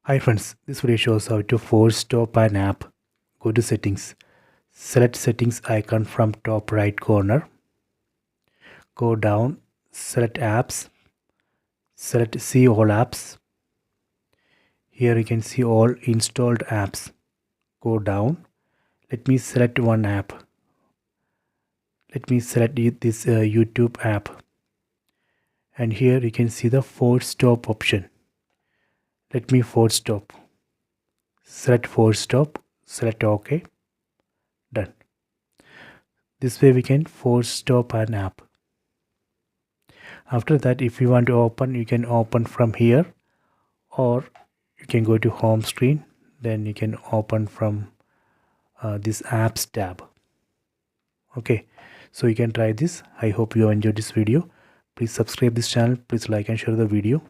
Hi friends, this video shows how to force stop an app. Go to settings. Select settings icon from top right corner. Go down, select apps. Select see all apps. Here you can see all installed apps. Go down. Let me select one app. Let me select this YouTube app. And here you can see the force stop option. Let me force stop. Select force stop. Select OK. Done. This way we can force stop an app. After that, if you want to open, you can open from here, or you can go to home screen. Then you can open from this apps tab. Okay, so you can try this. I hope you enjoyed this video. Please subscribe this channel. Please like and share the video.